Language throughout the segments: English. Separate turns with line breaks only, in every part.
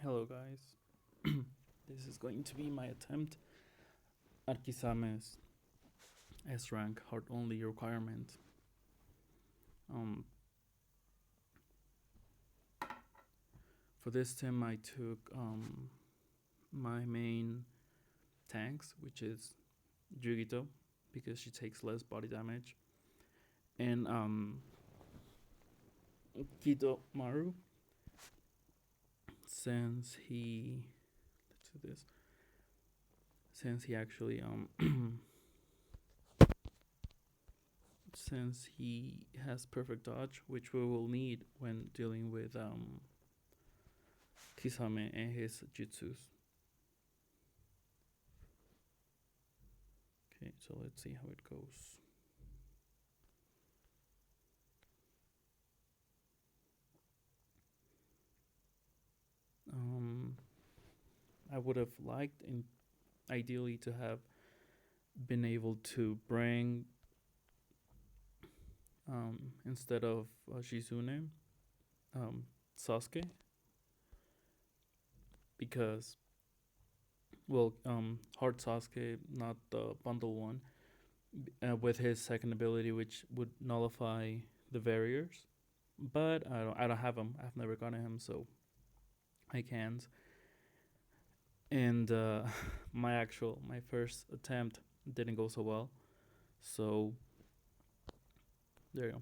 Hello, guys. This is going to be my attempt at Kisame's S rank heart only requirement. Um, for this sim, I took my main tanks, which is Jugito, because she takes less body damage, and Kito Maru, since he let's do this since he actually since he has perfect dodge, which we will need when dealing with Kisame and his jutsus. Okay, so let's see how it goes. I would have liked, ideally, to have been able to bring, instead of Shizune, Sasuke, because, well, Hard Sasuke, not the bundle one, with his second ability, which would nullify the barriers. But I don't have him. I've never gotten him, so I can't. And my first attempt didn't go so well. So there you go.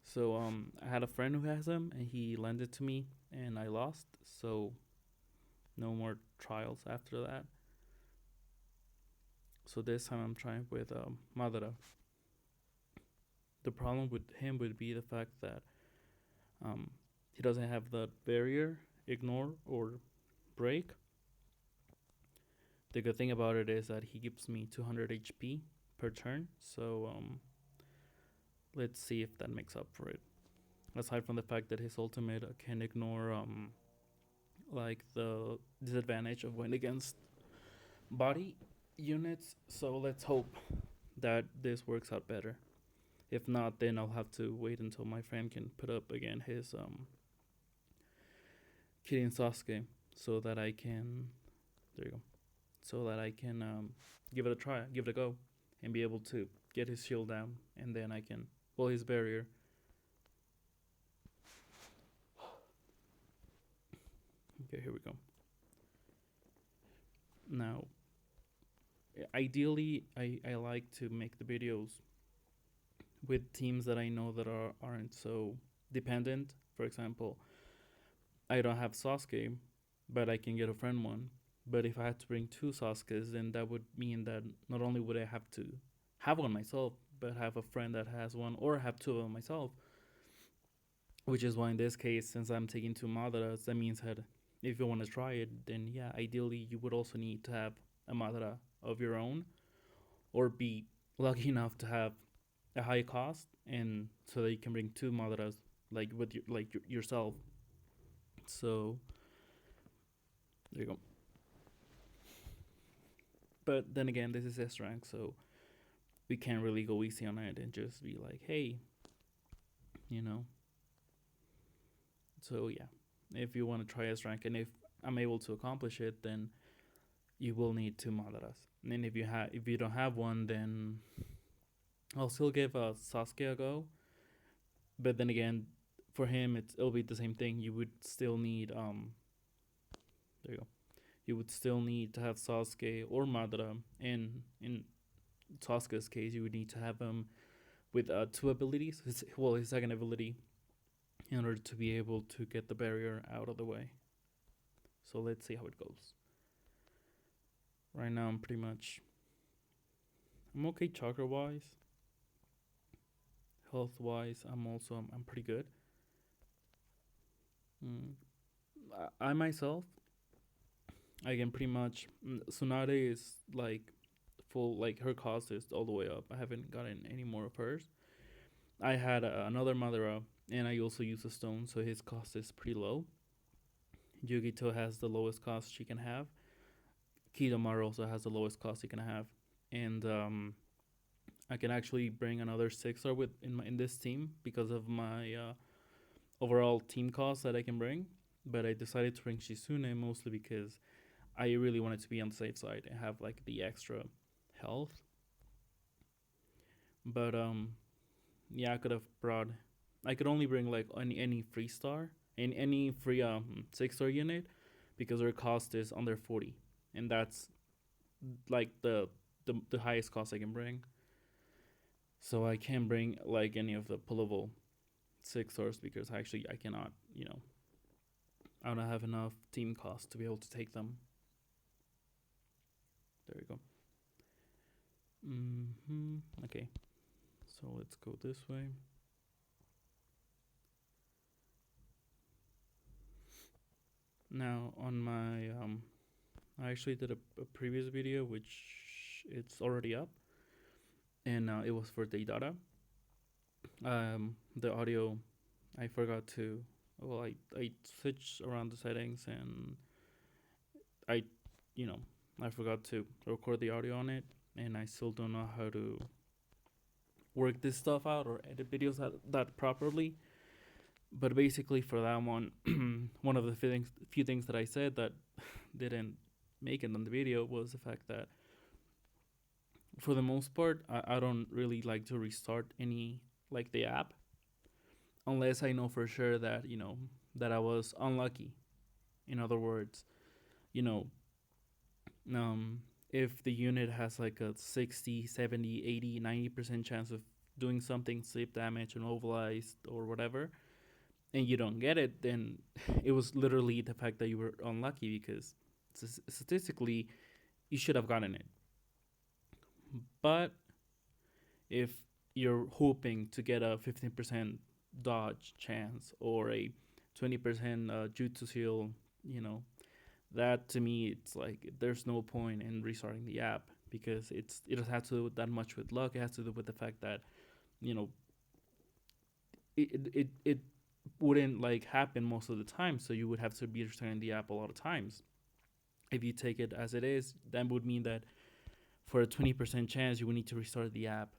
So I had a friend who has him, and he lent it to me, and I lost. So no more trials after that. So this time I'm trying with Madara. The problem with him would be the fact that he doesn't have the barrier, ignore, or break. The good thing about it is that he gives me 200 HP per turn. So let's see if that makes up for it. Aside from the fact that his ultimate can ignore like the disadvantage of going against body units. So let's hope that this works out better. If not, then I'll have to wait until my friend can put up again his Kirin Sasuke, so that I can, there you go, so that I can give it a try, give it a go, and be able to get his shield down, and then I can, well, his barrier. Okay, here we go. Now, ideally, I like to make the videos with teams that I know that aren't so dependent. For example, I don't have Sasuke, but I can get a friend one. But if I had to bring two Sasukas, then that would mean that not only would I have to have one myself, but have a friend that has one, or have two of them myself. Which is why in this case, since I'm taking two Madaras, that means that if you want to try it, then yeah, ideally you would also need to have a Madara of your own, or be lucky enough to have a high cost, and so that you can bring two Madaras, like with yourself. So there you go. But then again, this is S rank, so we can't really go easy on it and just be like, hey, you know. So yeah, if you want to try S rank, and if I'm able to accomplish it, then you will need two Madaras. And then if you don't have one, then I'll still give Sasuke a go. But then again, for him, it'll be the same thing. You would still need there you go. You would still need to have Sasuke or Madara, and in Sasuke's case, you would need to have him with two abilities. His second ability, in order to be able to get the barrier out of the way. So let's see how it goes. Right now, I'm okay chakra wise. Health wise, I'm pretty good. Mm. I myself, I can pretty much. Tsunade is like full, like her cost is all the way up. I haven't gotten any more of hers. I had another Madara, and I also use a stone, so his cost is pretty low. Yugito has the lowest cost she can have. Kidomaru also has the lowest cost he can have, and I can actually bring another 6 star in this team because of my overall team cost that I can bring. but I decided to bring Shizune mostly because I really wanted to be on the safe side and have like the extra health. But yeah, I could have brought. I could only bring like any free star and any free 6-star unit because their cost is under 40, and that's like the highest cost I can bring. So I can't bring like any of the pullable 6 stars because actually I cannot. I don't have enough team cost to be able to take them. There we go. Okay, so let's go this way. Now on my I actually did a previous video which it's already up, and it was for the data. The audio, I forgot to. Well, I switched around the settings and I, you know, I forgot to record the audio on it, and I still don't know how to work this stuff out or edit videos that properly. But basically, for that one, one of the few things that I said that didn't make it on the video was the fact that, for the most part, I don't really like to restart any like the app unless I know for sure that that I was unlucky. In other words, you know, um, if the unit has like a 60, 70, 80, 90% chance of doing something, sleep damage, immobilized, or whatever, and you don't get it, then it was literally the fact that you were unlucky because statistically you should have gotten it. But if you're hoping to get a 15% dodge chance or a 20% jutsu seal, you know, that to me it's like there's no point in restarting the app because it has to do that much with luck. It has to do with the fact that you know it wouldn't like happen most of the time, so you would have to be restarting the app a lot of times. If you take it as it is, that would mean that for a 20% chance you would need to restart the app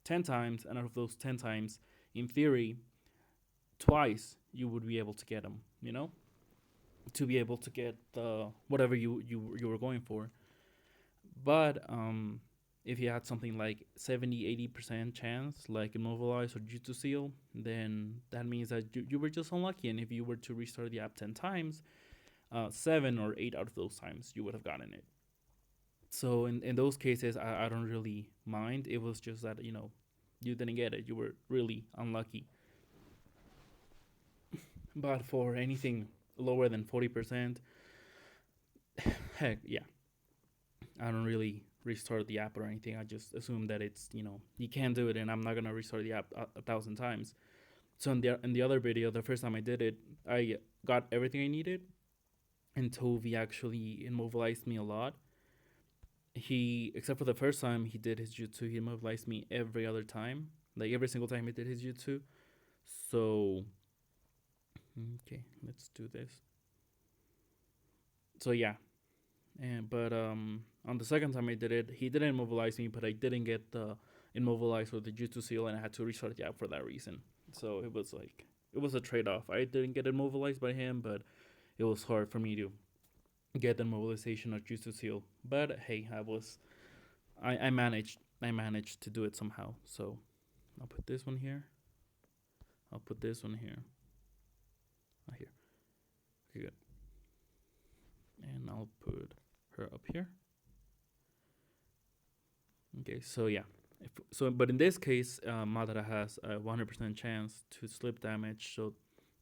10 times, and out of those 10 times, in theory, twice you would be able to get them, to be able to get whatever you were going for. But if you had something like 70-80% chance, like immobilize or jutsu seal, then that means that you were just unlucky. And if you were to restart the app 10 times, 7 or 8 out of those times you would have gotten it. So in those cases, I don't really mind. It was just that you didn't get it. You were really unlucky. But for anything lower than 40%, heck yeah, I don't really restart the app or anything. I just assume that it's you can't do it, and I'm not gonna restart the app a thousand times. So in the other video, the first time I did it, I got everything I needed, and Tovi actually immobilized me a lot. He, except for the first time he did his jutsu, he immobilized me every other time, like every single time he did his jutsu. So okay, let's do this. So yeah, but on the second time I did it, he didn't immobilize me, but I didn't get the immobilized or the jutsu seal, and I had to restart the app for that reason. So it was a trade off. I didn't get immobilized by him, but it was hard for me to get the mobilization or jutsu seal. But hey, I managed to do it somehow. So I'll put this one here. I'll put this one here. Here. Okay, good. And I'll put her up here. Okay, so yeah. But in this case, Madara has a 100% chance to slip damage, so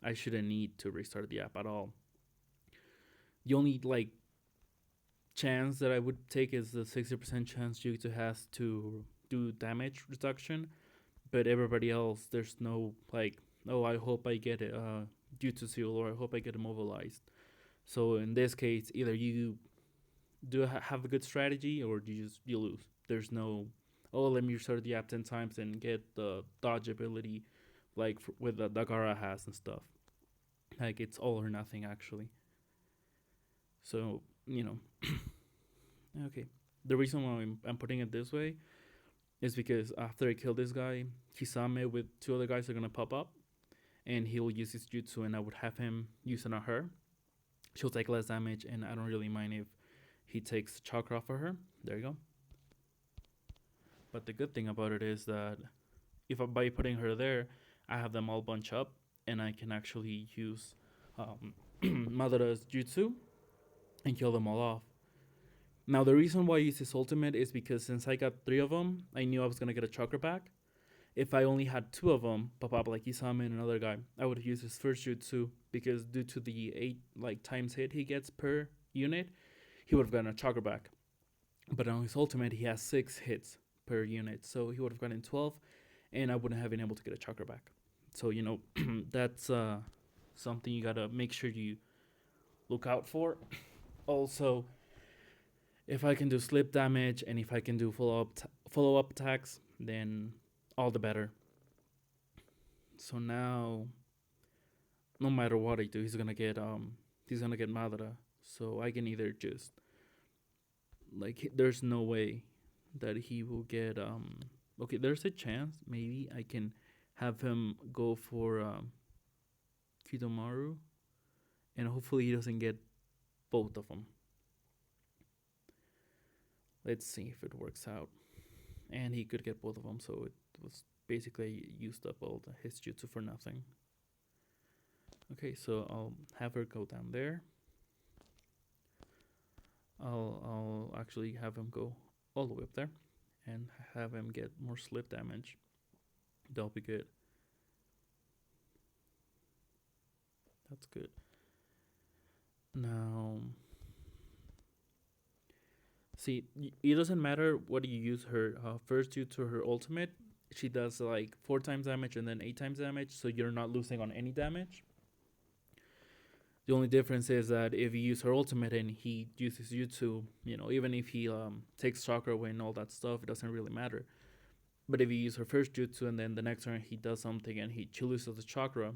I shouldn't need to restart the app at all. The only like chance that I would take is the 60% chance Jutsu has to do damage reduction, but everybody else, there's no like, oh, I hope I get it Jutsu seal, or I hope I get immobilized. So in this case, either you do have a good strategy or you lose. There's no, oh, let me restart the app 10 times and get the dodge ability like with the Dagara has and stuff. Like it's all or nothing actually. So okay. The reason why I'm putting it this way is because after I kill this guy, Kisame with 2 other guys are gonna pop up, and he'll use his jutsu, and I would have him use it on her. She'll take less damage, and I don't really mind if he takes chakra off of her. There you go. But the good thing about it is that if by putting her there, I have them all bunch up, and I can actually use Madara's jutsu and kill them all off. Now, the reason why I use his ultimate is because since I got 3 of them, I knew I was going to get a chakra back. If I only had 2 of them, pop up like Kisame and another guy, I would use his first jutsu because due to the 8 times hit he gets per unit, he would have gotten a chakra back. But on his ultimate, he has 6 hits per unit, so he would have gotten 12, and I wouldn't have been able to get a chakra back. So, that's something you gotta make sure you look out for. Also, if I can do slip damage and if I can do follow up attacks, then all the better. So now, no matter what I do, he's gonna get Madara. So I can either just there's no way that he will get okay, there's a chance maybe I can have him go for Kidomaru, and hopefully he doesn't get both of them. Let's see if it works out. And he could get both of them, so it was basically used up all his jutsu for nothing. Okay, so I'll have her go down there. I'll actually have him go all the way up there and have him get more slip damage. That'll be good. That's good. Now, see, it doesn't matter what you use her first due to her ultimate. She does 4 times damage and then 8 times damage, so you're not losing on any damage. The only difference is that if you use her ultimate and he uses jutsu, even if he takes chakra away and all that stuff, it doesn't really matter. But if you use her first jutsu and then the next turn he does something and she loses the chakra,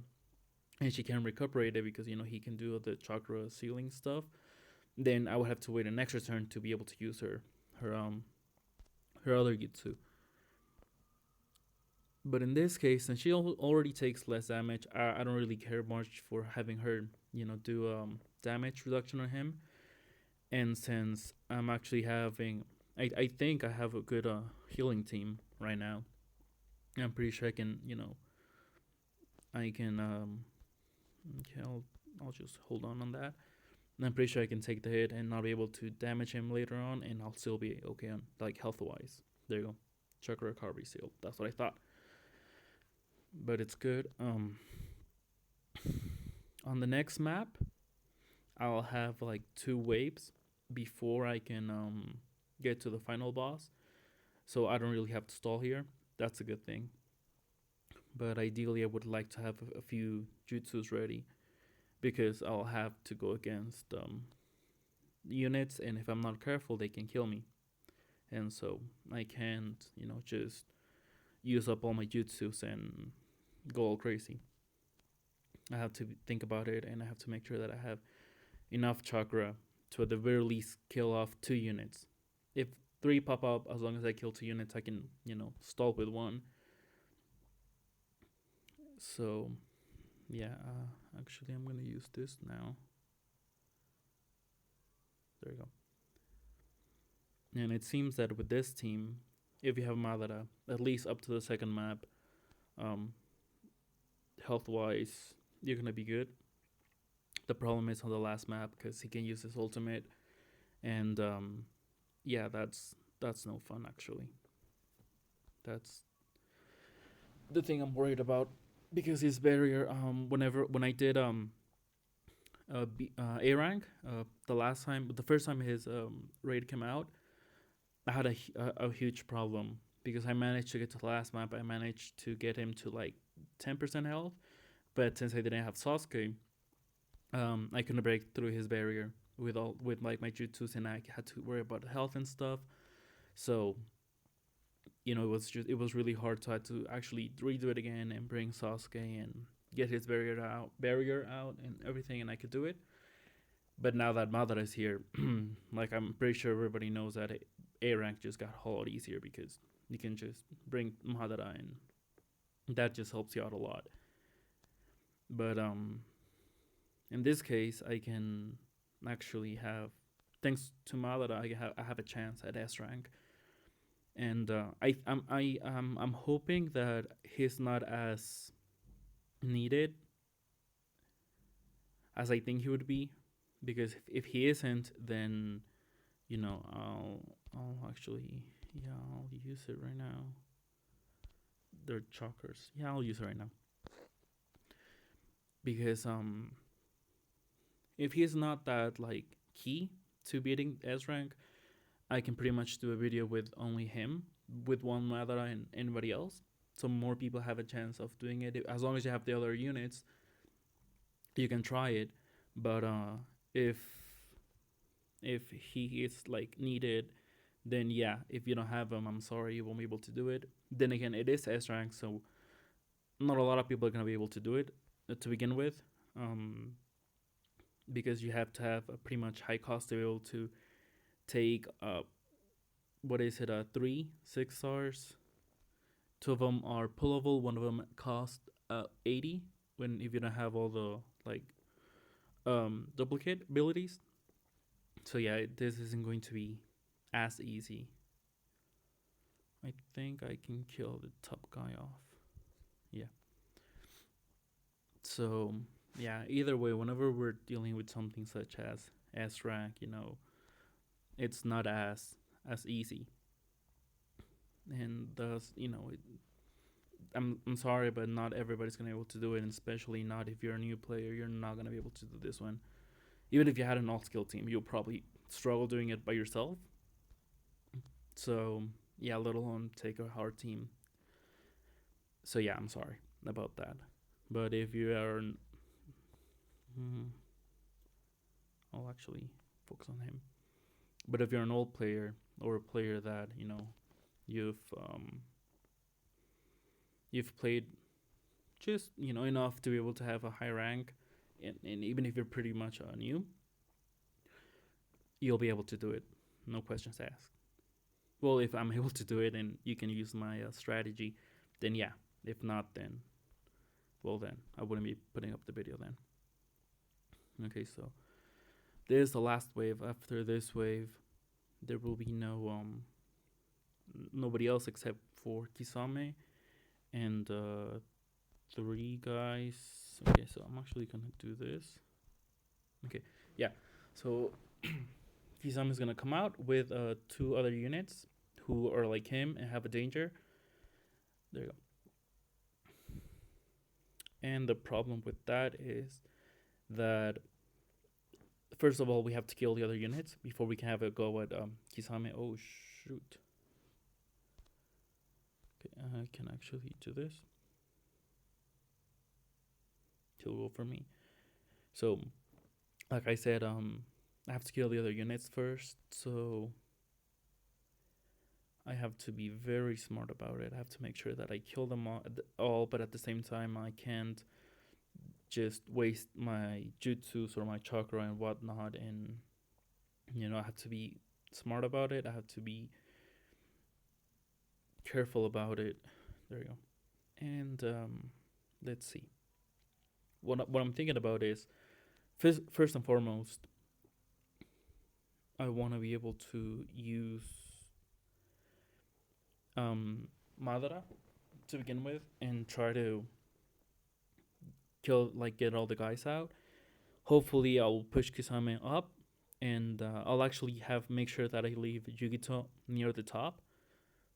and she can recuperate it because he can do the chakra sealing stuff, then I would have to wait an extra turn to be able to use her other jutsu. But in this case, since she already takes less damage, I don't really care much for having her do damage reduction on him. And since I'm actually having, I think I have a good healing team right now. I'm pretty sure I can okay, I'll just hold on that. And I'm pretty sure I can take the hit and not be able to damage him later on, and I'll still be okay on health wise. There you go, chakra recovery seal. That's what I thought. But it's good. On the next map, I'll have 2 waves before I can get to the final boss, so I don't really have to stall here. That's a good thing. But ideally, I would like to have a few jutsus ready because I'll have to go against units, and if I'm not careful, they can kill me. And so I can't, just use up all my jutsus and go all crazy. I have to think about it, and I have to make sure that I have enough chakra to at the very least kill off 2 units. If 3 pop up, as long as I kill 2 units, I can, stall with 1. So, yeah, actually, I'm going to use this now. There you go. And it seems that with this team, if you have Madara, at least up to the second map, health-wise, you're going to be good. The problem is on the last map because he can use his ultimate. And, yeah, that's no fun, actually. That's the thing I'm worried about. Because his barrier, when I did A rank, the first time his raid came out, I had a huge problem because I managed to get to the last map. I managed to get him to 10% health, but since I didn't have Sasuke, I couldn't break through his barrier with my jutsus, and I had to worry about health and stuff. So it was really hard. So I had to actually redo it again and bring Sasuke and get his barrier out and everything, and I could do it. But now that Madara is here, I'm pretty sure everybody knows that A rank just got a whole lot easier because you can just bring Madara, and that just helps you out a lot. But in this case, I can actually have, thanks to Malada, I have a chance at S rank, and I'm hoping that he's not as needed as I think he would be, because if he isn't, then I'll actually, yeah, I'll use it right now. They're chalkers. Yeah, I'll use it right now because if he's not that like key to beating S rank, I can pretty much do a video with only him, with one Madara and anybody else. So more people have a chance of doing it. As long as you have the other units, you can try it. But if if he is like needed, then yeah, if you don't have him, I'm sorry, you won't be able to do it. Then again, it is S rank, so not a lot of people are gonna be able to do it to begin with, um, because you have to have a pretty much high cost to be able to take what is it, 3 6 stars. Two of them are pullable. One of them cost 80. When if you don't have all the like duplicate abilities, so yeah, this isn't going to be as easy. I think I can kill the top guy off. Yeah. So yeah, either way, whenever we're dealing with something such as S rank, it's not as easy, and thus I'm sorry, but not everybody's gonna be able to do it, and especially not if you're a new player. You're not gonna be able to do this one. Even if you had an all skill team, you'll probably struggle doing it by yourself. So yeah, let alone take a hard team. So yeah, I'm sorry about that. But if you are, I'll actually focus on him. But if you're an old player or a player that you've you've played just enough to be able to have a high rank, and even if you're pretty much new, you'll be able to do it, no questions asked. Well, if I'm able to do it and you can use my strategy, then yeah. If not, then well, then I wouldn't be putting up the video then. Okay, so this is the last wave. After this wave, there will be nobody else except for Kisame and 3 guys. Okay, so I'm actually gonna do this. Okay, yeah. So Kisame is gonna come out with 2 other units who are like him and have a danger. There you go. And the problem with that is that first of all, we have to kill the other units before we can have a go at Kisame. Oh shoot. Okay, I can actually do this. He'll go for me. So, like I said, I have to kill the other units first. So I have to be very smart about it. I have to make sure that I kill them all, but at the same time, I can't just waste my jutsus or my chakra and whatnot. And I have to be smart about it. I have to be careful about it. There you go. And let's see. What I'm thinking about is first and foremost, I want to be able to use Madara to begin with and try to get all the guys out. Hopefully, I'll push Kisame up, and I'll actually make sure that I leave Yugito near the top,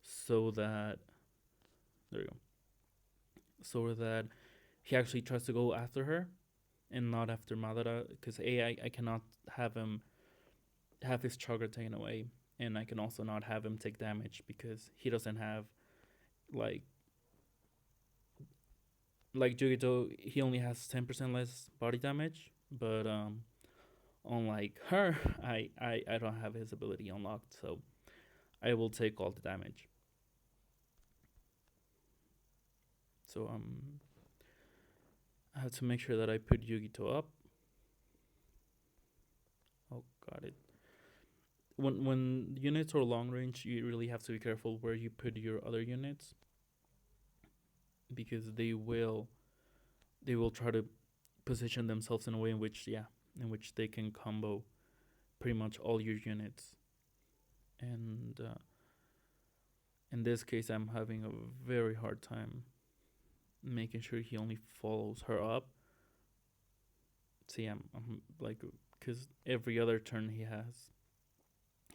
so that there you go, so that he actually tries to go after her, and not after Madara, because I cannot have him have his chakra taken away, and I can also not have him take damage because he doesn't have like Jugito, he only has 10% less body damage, but unlike her, I don't have his ability unlocked, so I will take all the damage. So I have to make sure that I put Yugito up. Oh, got it. When units are long range, you really have to be careful where you put your other units, because they will try to position themselves in a way in which, yeah, in which they can combo pretty much all your units. And in this case, I'm having a very hard time making sure he only follows her up. See, I'm like, because every other turn he has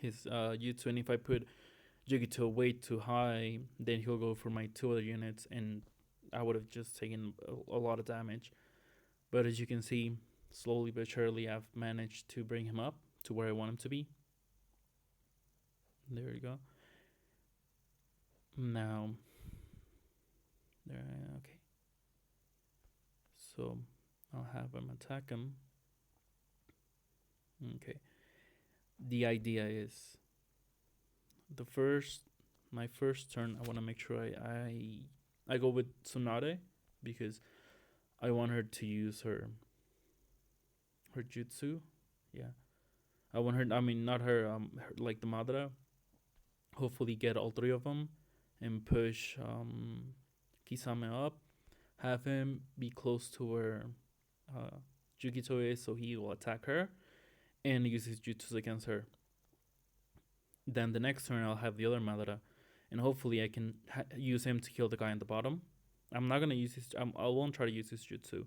his Jutsu, and if I put Yugito way too high, then he'll go for my two other units, and I would have just taken a lot of damage. But as you can see, slowly but surely, I've managed to bring him up to where I want him to be. There you go. Now, there, okay. So I'll have him attack him. Okay. The idea is my first turn. I want to make sure I go with Tsunade because I want her to use her jutsu. Yeah, I want her. I mean, not her. Like the Madara. Hopefully, get all three of them and push Kisame up. Have him be close to where uh, Jugito is, so he will attack her and use his jutsus against her. Then the next turn, I'll have the other Madara, and hopefully, I can use him to kill the guy on the bottom. I'm not gonna use his. I won't try to use his jutsu.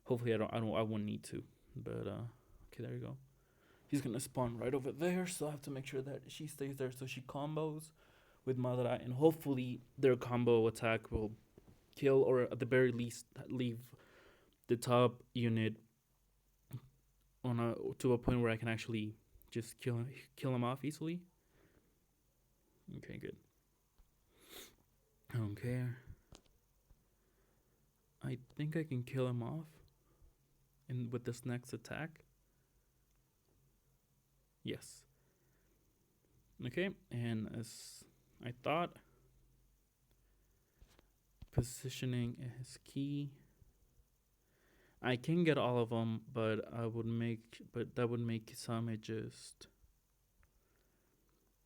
Hopefully, I won't need to. But okay, there you go. He's gonna spawn right over there, so I have to make sure that she stays there so she combos with Madara, and hopefully their combo attack will kill or at the very least leave the top unit on a to a point where I can actually just kill him off easily. Okay, good. I don't care. I think I can kill him off and with this next attack. Yes. Okay, and as I thought, positioning is key. I can get all of them, but that would make Kisame just.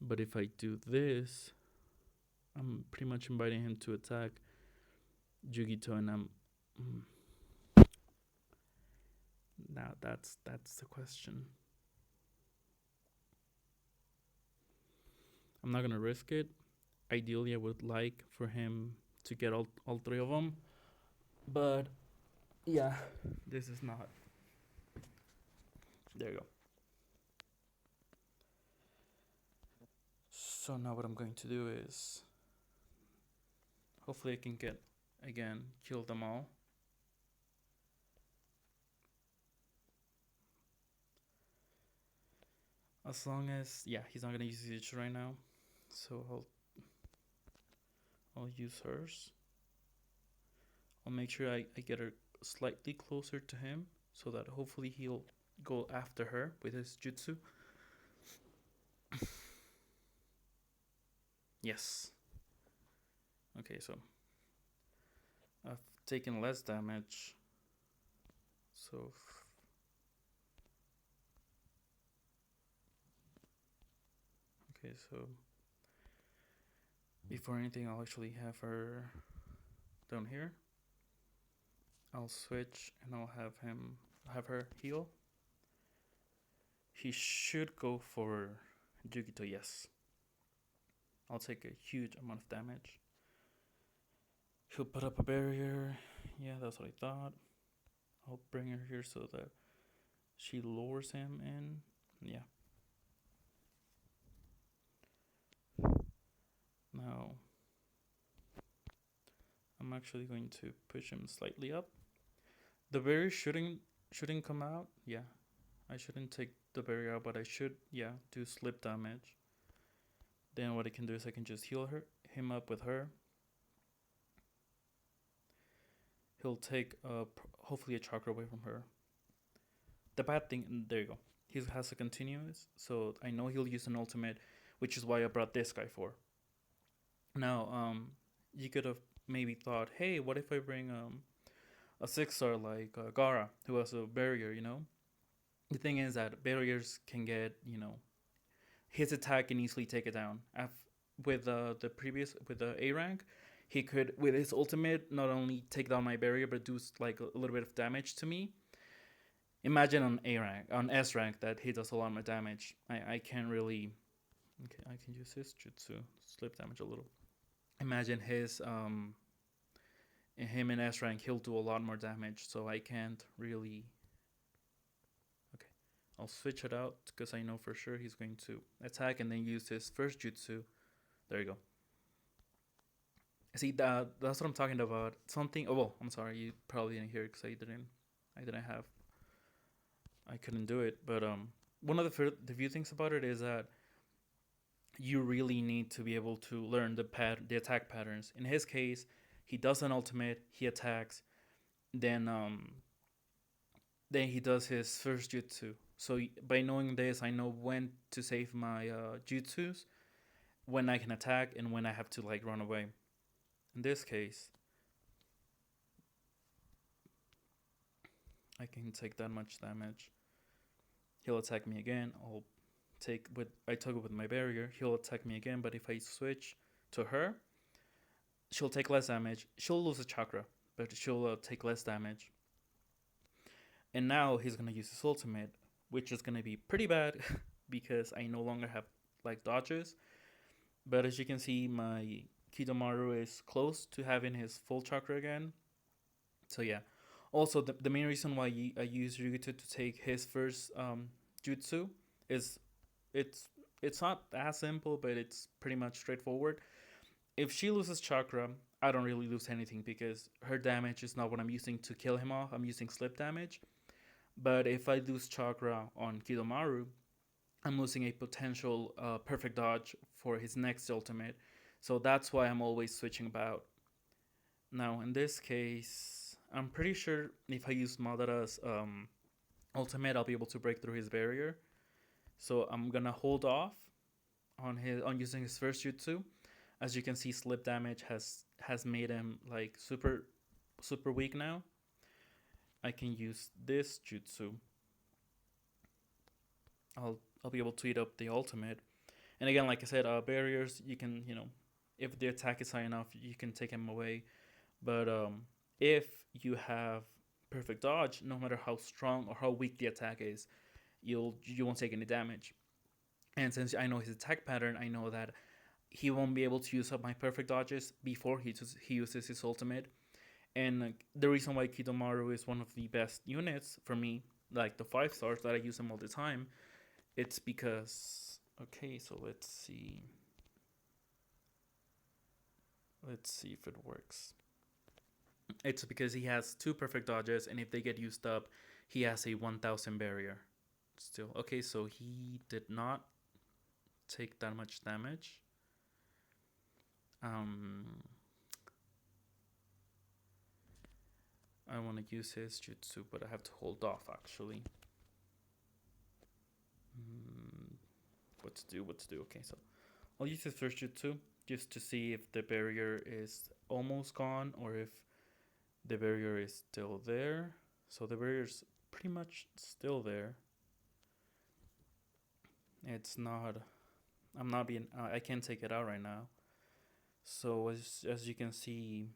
But if I do this, I'm pretty much inviting him to attack Jugito, and I'm. Now that's the question. I'm not gonna risk it. Ideally, I would like for him to get all three of them, but yeah, this is not. There you go. So now what I'm going to do is, hopefully I can kill them all. As long as, yeah, he's not gonna use his right now, so I'll use hers. I'll make sure I get her slightly closer to him so that hopefully he'll go after her with his jutsu. Yes. Okay, so I've taken less damage. So okay, so before anything, I'll actually have her down here. I'll switch and I'll have her heal. He should go for Jugito, yes. I'll take a huge amount of damage. He'll put up a barrier. Yeah, that's what I thought. I'll bring her here so that she lures him in. Yeah. Now, I'm actually going to push him slightly up. The barrier shouldn't come out. Yeah, I shouldn't take the barrier out, but I should, yeah, do slip damage. Then what I can do is I can just heal him up with her. He'll take hopefully a chakra away from her. The bad thing, there you go. He has a continuous, so I know he'll use an ultimate, which is why I brought this guy for. Now, you could have maybe thought, hey, what if I bring a 6-star like Gara, who has a barrier, you know? The thing is that barriers can get, his attack can easily take it down. With the A rank, he could, with his ultimate, not only take down my barrier, but do like a little bit of damage to me. Imagine on A rank, on S rank, that he does a lot more damage. I can't really. Okay, I can use his jutsu, slip damage a little. Imagine him in S rank, he'll do a lot more damage, so I can't really. Okay, I'll switch it out because I know for sure he's going to attack and then use his first jutsu. There you go. See, that's what I'm talking about. Something. Oh well, I'm sorry, you probably didn't hear it because I didn't have, I couldn't do it. But one of the few things about it is that you really need to be able to learn the attack patterns. In his case, he does an ultimate, he attacks, then then he does his first jutsu. So by knowing this, I know when to save my jutsus, when I can attack, and when I have to like run away. In this case, I can take that much damage. He'll attack me again. I took it with my barrier. He'll attack me again, but if I switch to her, she'll take less damage. She'll lose a chakra, but she'll take less damage. And now he's gonna use his ultimate, which is gonna be pretty bad because I no longer have like dodges. But as you can see, my Kidomaru is close to having his full chakra again. So yeah. Also, the main reason why I use Ryuto to take his first jutsu is it's it's not as simple, but it's pretty much straightforward. If she loses chakra, I don't really lose anything because her damage is not what I'm using to kill him off. I'm using slip damage. But if I lose chakra on Kidomaru, I'm losing a potential perfect dodge for his next ultimate. So that's why I'm always switching about. Now, in this case, I'm pretty sure if I use Madara's ultimate, I'll be able to break through his barrier. So I'm gonna hold off on using his first jutsu. As you can see, slip damage has made him like super weak now. I can use this jutsu. I'll be able to eat up the ultimate. And again, like I said, barriers, you can, if the attack is high enough, you can take him away. But if you have perfect dodge, no matter how strong or how weak the attack is, you won't take any damage. And since I know his attack pattern, I know that he won't be able to use up my perfect dodges before he uses his ultimate. And the reason why Kidomaru is one of the best units for me, like the 5 stars that I use him all the time, it's because, okay, so let's see if it works. It's because he has 2 perfect dodges, and if they get used up, he has a 1000 barrier. Still, okay, so he did not take that much damage. I want to use his jutsu, but I have to hold off actually. What to do? Okay, so I'll use his first jutsu just to see if the barrier is almost gone or if the barrier is still there. So the barrier's pretty much still there. It's not. I'm not being. I can't take it out right now. So as you can see,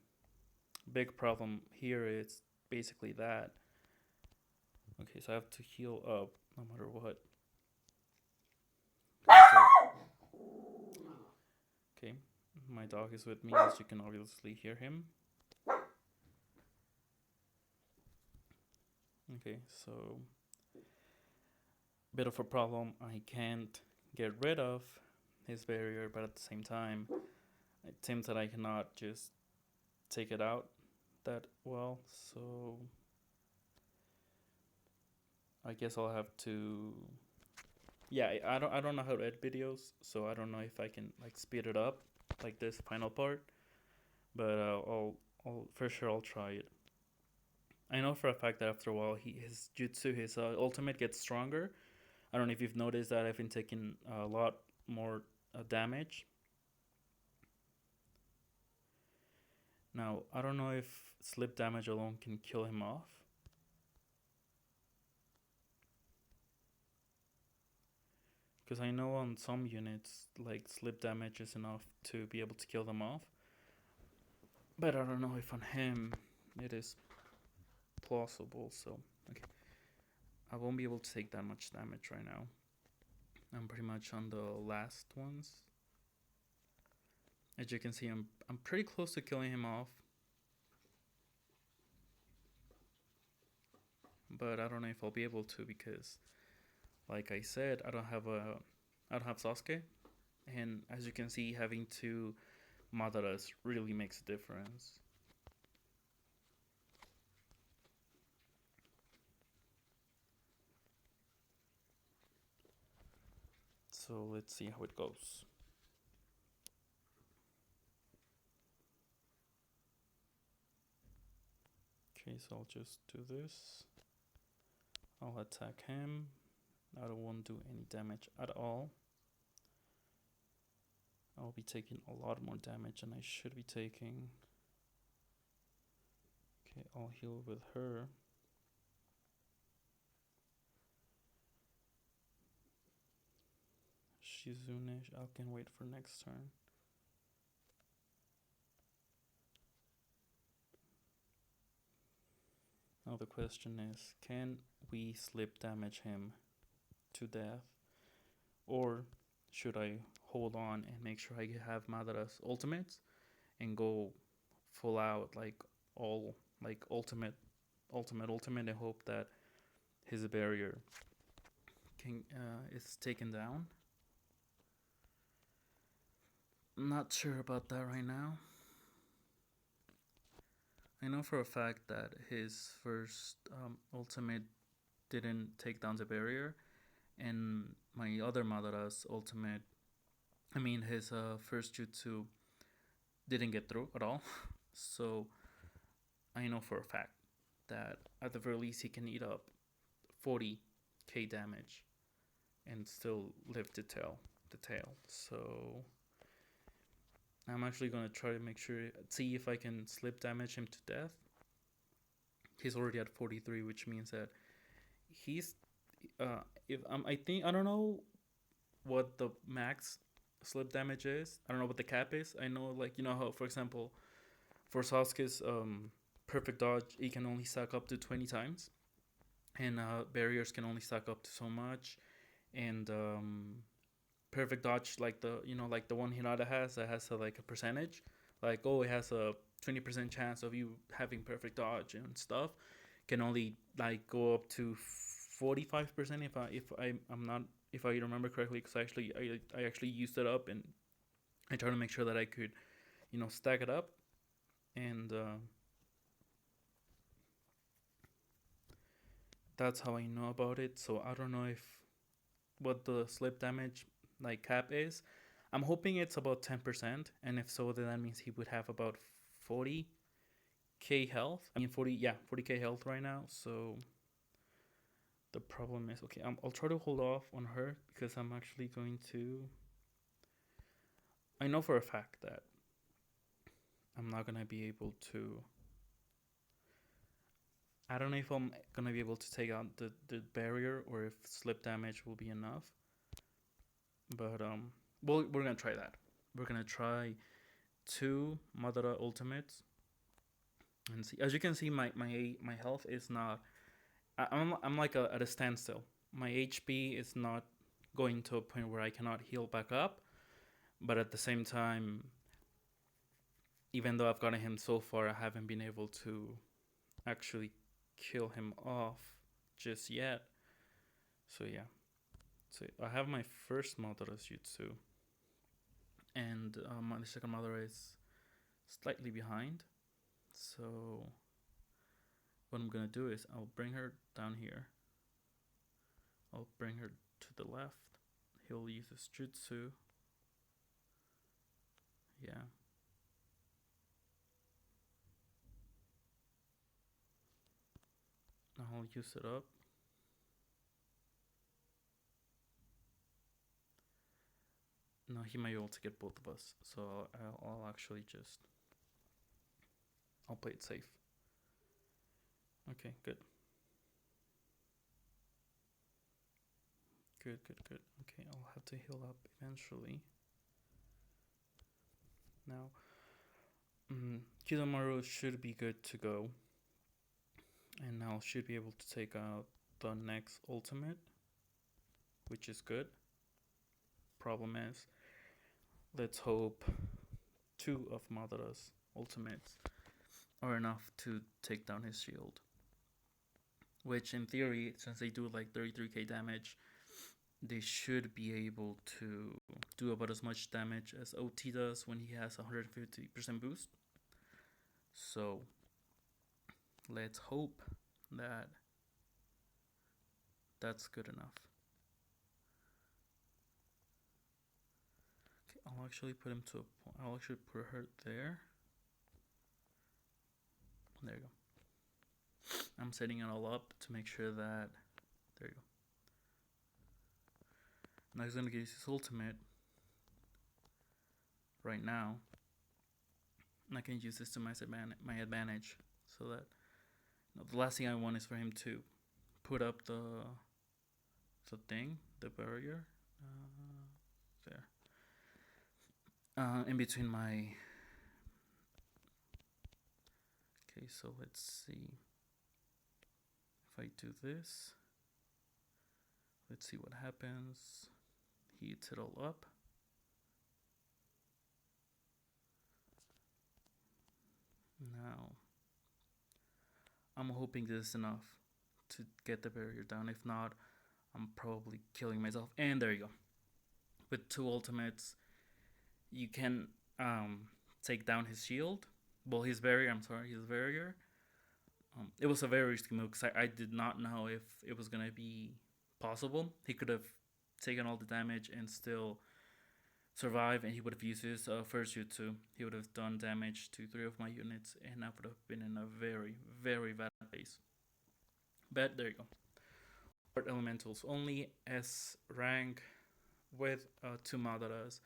big problem here is basically that. Okay, so I have to heal up no matter what. Okay, my dog is with me, as you can obviously hear him. Okay, so bit of a problem. I can't get rid of his barrier, but at the same time, it seems that I cannot just take it out that well. So I guess I'll have to. Yeah, I don't know how to edit videos, so I don't know if I can like speed it up, like this final part. But I'll for sure I'll try it. I know for a fact that after a while, his jutsu, his ultimate gets stronger. I don't know if you've noticed that I've been taking a lot more damage. Now, I don't know if slip damage alone can kill him off. Because I know on some units, like slip damage is enough to be able to kill them off. But I don't know if on him it is plausible, so, okay. I won't be able to take that much damage right now. I'm pretty much on the last ones. As you can see, I'm pretty close to killing him off. But I don't know if I'll be able to because, like I said, I don't have Sasuke, and as you can see, having two Madaras really makes a difference. So let's see how it goes. Okay, so I'll just do this. I'll attack him. I don't want to do any damage at all. I'll be taking a lot more damage than I should be taking. Okay, I'll heal with her. Shizune, I can wait for next turn. Now the question is, can we slip damage him to death? Or should I hold on and make sure I have Madara's ultimates and go full out, like all, like ultimate, and hope that his barrier can is taken down? I'm not sure about that right now. I know for a fact that his first ultimate didn't take down the barrier, and my other Madara's ultimate, I mean his first jutsu didn't get through at all. So I know for a fact that at the very least he can eat up 40k damage and still live to tell the tale. So I'm actually gonna try to see if I can slip damage him to death. He's already at 43, which means that he's if I don't know what the max slip damage is. I don't know what the cap is. I know, like, you know how, for example, for Sasuke's perfect dodge, he can only stack up to 20 times, and barriers can only stack up to so much, and perfect dodge, like the one Hinata has, that has like a percentage, like, oh, it has a 20% chance of you having perfect dodge and stuff, can only like go up to 45% if I remember correctly, because I actually used it up, and I tried to make sure that I could stack it up, and that's how I know about it. So I don't know if what the slip damage like cap is. I'm hoping it's about 10%, and if so, then that means he would have about 40k health. I mean 40k health right now. So the problem is, okay, I'll try to hold off on her because I'm actually going to. I know for a fact that I'm not gonna be able to. I don't know if I'm gonna be able to take out the barrier or if slip damage will be enough. But we're gonna try that. We're gonna try 2 Madara ultimates and see. As you can see, my health is not. I'm like at a standstill. My HP is not going to a point where I cannot heal back up, but at the same time, even though I've gotten him so far, I haven't been able to actually kill him off just yet. So yeah. So I have my first Madara's jutsu, and my second Madara is slightly behind. So what I'm gonna do is I'll bring her down here. I'll bring her to the left. He'll use his jutsu. Yeah. I'll use it up. No, he might be able to get both of us. So I'll actually just. I'll play it safe. Okay, good. Good. Okay, I'll have to heal up eventually. Now, Kidomaru should be good to go. And now should be able to take out the next ultimate, which is good. Problem is, let's hope two of Madara's ultimates are enough to take down his shield. Which, in theory, since they do like 33k damage, they should be able to do about as much damage as OT does when he has 150% boost. So, let's hope that that's good enough. Okay, I'll actually put him to a point. I'll actually put her there. There you go. I'm setting it all up to make sure that. There you go. Now he's gonna use his ultimate right now. And I can use this to my advantage, so that the last thing I want is for him to put up the barrier, there, in between my. Okay, so let's see. If I do this, let's see what happens. He eats it all up. Now, I'm hoping this is enough to get the barrier down. If not, I'm probably killing myself. And there you go. With two ultimates, you can take down his shield. Well, his barrier. It was a very risky move because I did not know if it was gonna be possible. He could have taken all the damage and still survive, and he would have used his first jutsu. He would have done damage to 3 of my units, and I would have been in a very, very bad place. But there you go. Art elementals only S rank with 2 Madaras.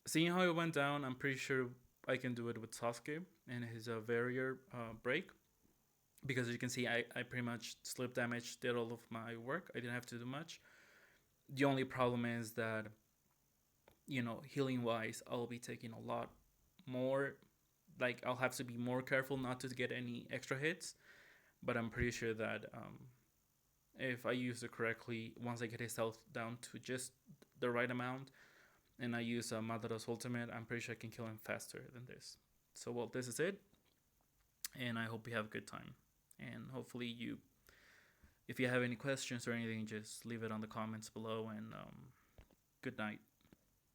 Seeing how it went down, I'm pretty sure I can do it with Sasuke and his barrier break. Because as you can see, I pretty much slip damage, did all of my work. I didn't have to do much. The only problem is that, healing wise, I'll be taking a lot more. Like, I'll have to be more careful not to get any extra hits. But I'm pretty sure that if I use it correctly, once I get his health down to just the right amount, and I use Madara's ultimate, I'm pretty sure I can kill him faster than this. So, well, this is it. And I hope you have a good time. And hopefully if you have any questions or anything, just leave it on the comments below. And good night.